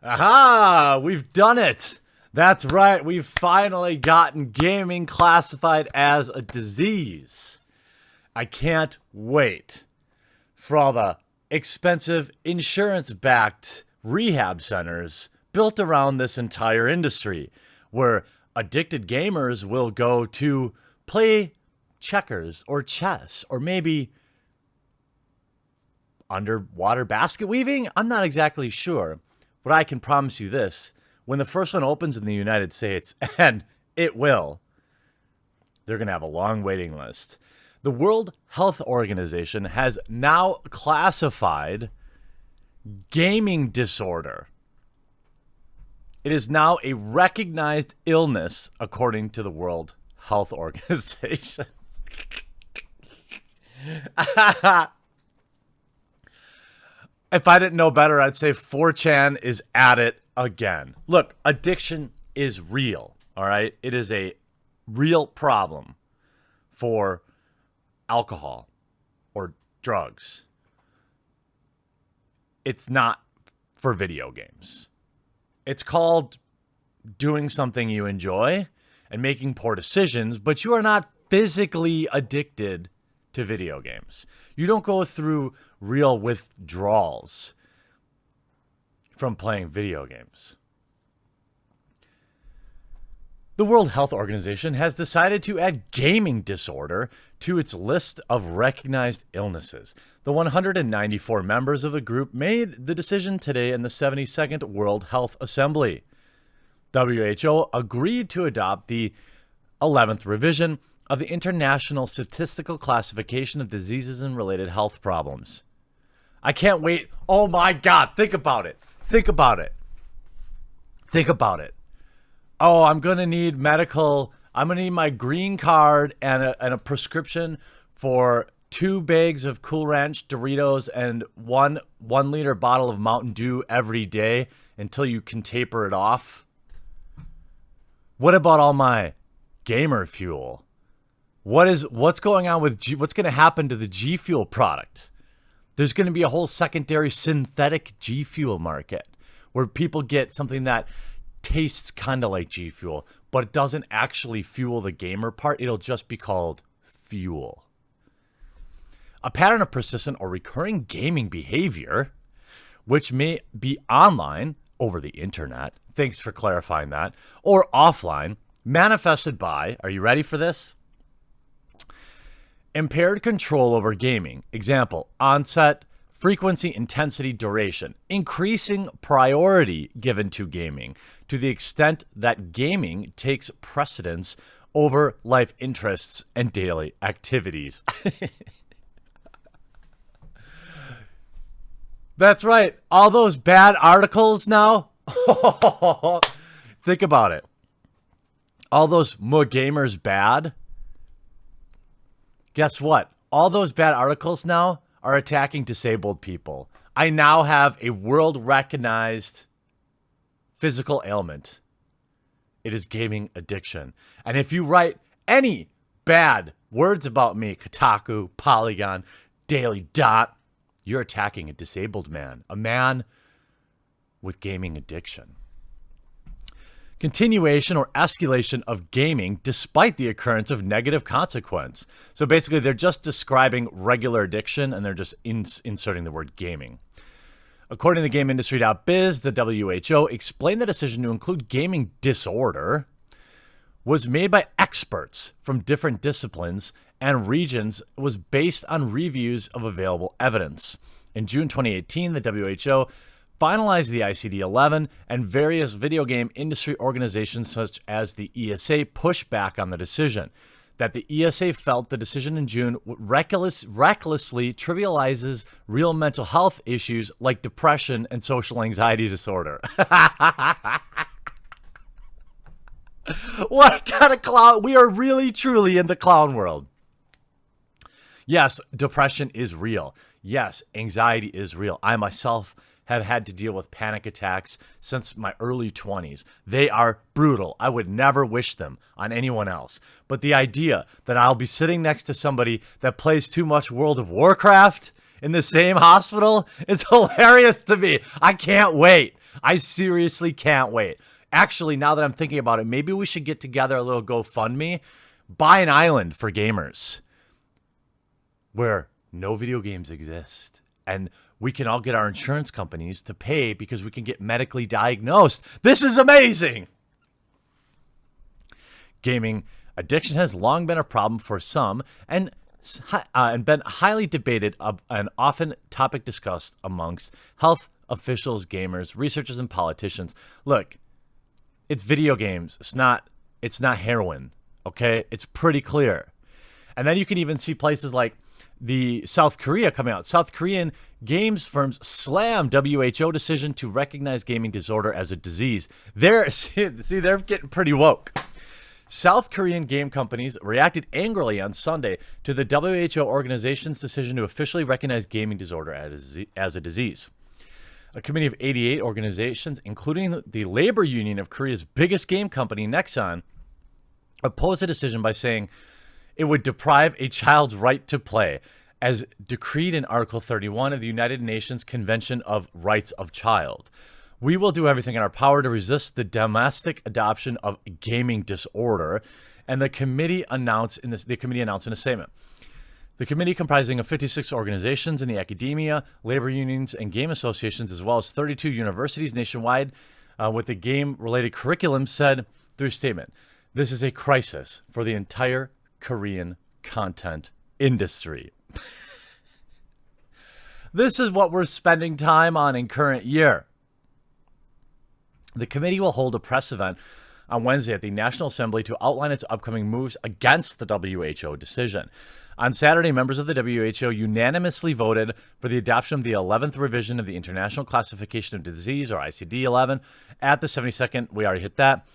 Aha! We've done it! That's right, we've finally gotten gaming classified as a disease. I can't wait for all the expensive insurance-backed rehab centers built around this entire industry, where addicted gamers will go to play checkers or chess or maybe underwater basket weaving? I'm not exactly sure. But I can promise you this, when the first one opens in the United States, and it will, they're going to have a long waiting list. The World Health Organization has now classified gaming disorder. It is now a recognized illness according to the World Health Organization. If I didn't know better, I'd say 4chan is at it again. Look, addiction is real, all right? It is a real problem for alcohol or drugs. It's not for video games. It's called doing something you enjoy and making poor decisions, but you are not physically addicted to video games. You don't go through real withdrawals from playing video games. The World Health Organization has decided to add gaming disorder to its list of recognized illnesses. The 194 members of the group made the decision today in the 72nd World Health Assembly. WHO agreed to adopt the 11th revision of the International Statistical Classification of Diseases and Related Health Problems. I can't wait. Oh my God, think about it. Think about it. Think about it. Oh, I'm going to need I'm going to need my green card and a prescription for 2 bags of Cool Ranch Doritos and one 1-liter bottle of Mountain Dew every day until you can taper it off. What about all my gamer fuel? What's going on with what's going to happen to the G Fuel product? There's going to be a whole secondary synthetic G Fuel market where people get something that tastes kind of like G Fuel, but it doesn't actually fuel the gamer part. It'll just be called fuel. A pattern of persistent or recurring gaming behavior, which may be online, over the internet, thanks for clarifying that, or offline, manifested by, are you ready for this? Impaired control over gaming. Example, onset, frequency, intensity, duration. Increasing priority given to gaming to the extent that gaming takes precedence over life interests and daily activities. That's right. All those bad articles now. Think about it. All those gamers bad. Guess what? All those bad articles now are attacking disabled people. I now have a world-recognized physical ailment. It is gaming addiction. And if you write any bad words about me, Kotaku, Polygon, Daily Dot, you're attacking a disabled man, a man with gaming addiction. Continuation or escalation of gaming despite the occurrence of negative consequence. So basically, they're just describing regular addiction and they're just inserting the word gaming. According to GameIndustry.biz, the WHO explained the decision to include gaming disorder was made by experts from different disciplines and regions. Was based on reviews of available evidence. In June 2018, the WHO finalized the ICD-11, and various video game industry organizations such as the ESA pushed back on the decision. That the ESA felt the decision in June recklessly trivializes real mental health issues like depression and social anxiety disorder. What kind of clown? We are really, truly in the clown world. Yes, depression is real. Yes, anxiety is real. I myself have had to deal with panic attacks since my early 20s. They are brutal. I would never wish them on anyone else. But the idea that I'll be sitting next to somebody that plays too much World of Warcraft in the same hospital is hilarious to me. I can't wait. I seriously can't wait. Actually, now that I'm thinking about it, maybe we should get together a little GoFundMe, buy an island for gamers where no video games exist. And we can all get our insurance companies to pay because we can get medically diagnosed. This is amazing. Gaming addiction has long been a problem for some and been highly debated and often topic discussed amongst health officials, gamers, researchers, and politicians. Look, it's video games. It's not heroin, okay? It's pretty clear. And then you can even see places like the South Korea coming out. South Korean games firms slam WHO decision to recognize gaming disorder as a disease. They're getting pretty woke. South Korean game companies reacted angrily on Sunday to the WHO organization's decision to officially recognize gaming disorder as a disease. A committee of 88 organizations, including the labor union of Korea's biggest game company, Nexon, opposed the decision by saying it would deprive a child's right to play, as decreed in Article 31 of the United Nations Convention of Rights of Child. We will do everything in our power to resist the domestic adoption of gaming disorder, and the committee announced in a statement. The committee, comprising of 56 organizations in the academia, labor unions, and game associations, as well as 32 universities nationwide with the game-related curriculum, said through statement, "This is a crisis for the entire Korean content industry." This is what we're spending time on in current year. The committee will hold a press event on Wednesday at the National Assembly to outline its upcoming moves against the WHO decision. On Saturday, members of the WHO unanimously voted for the adoption of the 11th revision of the International Classification of Disease, or ICD-11. At the 72nd, we already hit that.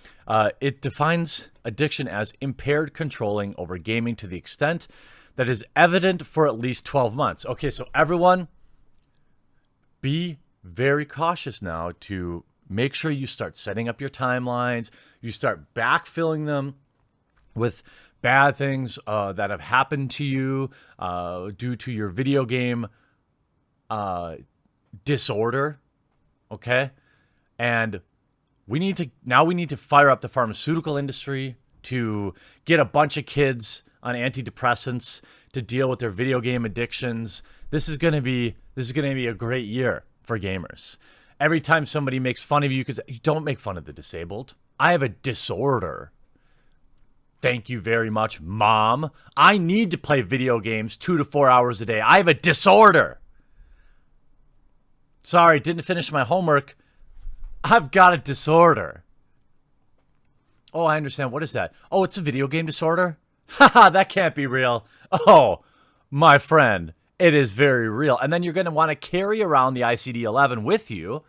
It defines addiction as impaired controlling over gaming to the extent that is evident for at least 12 months. Okay, so everyone, be very cautious now to make sure you start setting up your timelines. You start backfilling them with bad things that have happened to you due to your video game disorder. Okay, and we need to fire up the pharmaceutical industry to get a bunch of kids on antidepressants to deal with their video game addictions. This is gonna be a great year for gamers. Every time somebody makes fun of you, because you don't make fun of the disabled. I have a disorder. Thank you very much, Mom. I need to play video games 2 to 4 hours a day. I have a disorder. Sorry, didn't finish my homework. I've got a disorder. Oh, I understand. What is that? Oh, it's a video game disorder? Haha, that can't be real. Oh, my friend. It is very real. And then you're going to want to carry around the ICD-11 with you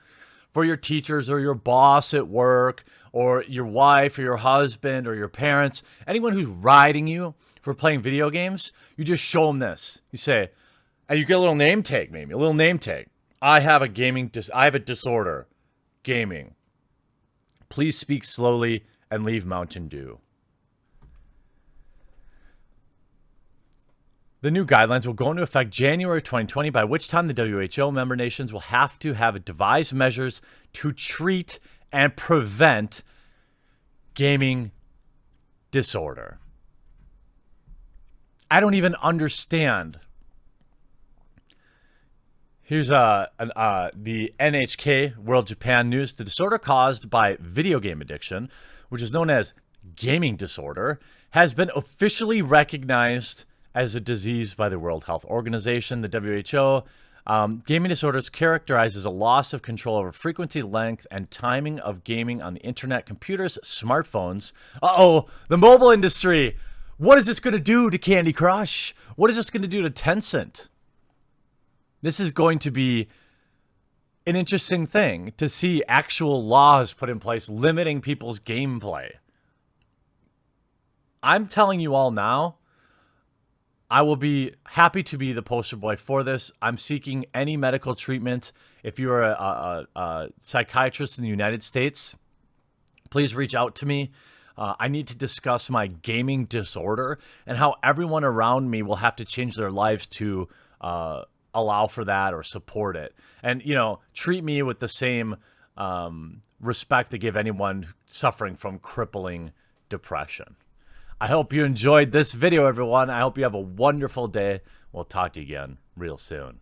for your teachers or your boss at work or your wife or your husband or your parents, anyone who's riding you for playing video games. You just show them this. You say, and you get a little name tag, maybe a little name tag. I have a disorder. Gaming. Please speak slowly and leave Mountain Dew. The new guidelines will go into effect January 2020, by which time the WHO member nations will have to have devised measures to treat and prevent gaming disorder. I don't even understand. Here's the NHK World Japan News. The disorder caused by video game addiction, which is known as gaming disorder, has been officially recognized as a disease by the World Health Organization, the WHO. Gaming disorder is characterized as a loss of control over frequency, length, and timing of gaming on the internet, computers, smartphones. Uh-oh, the mobile industry. What is this going to do to Candy Crush? What is this going to do to Tencent? This is going to be an interesting thing to see actual laws put in place limiting people's gameplay. I'm telling you all now, I will be happy to be the poster boy for this. I'm seeking any medical treatment. If you're a psychiatrist in the United States, please reach out to me. I need to discuss my gaming disorder and how everyone around me will have to change their lives to allow for that or support it. And, you know, treat me with the same respect they give anyone suffering from crippling depression. I hope you enjoyed this video, everyone. I hope you have a wonderful day. We'll talk to you again real soon.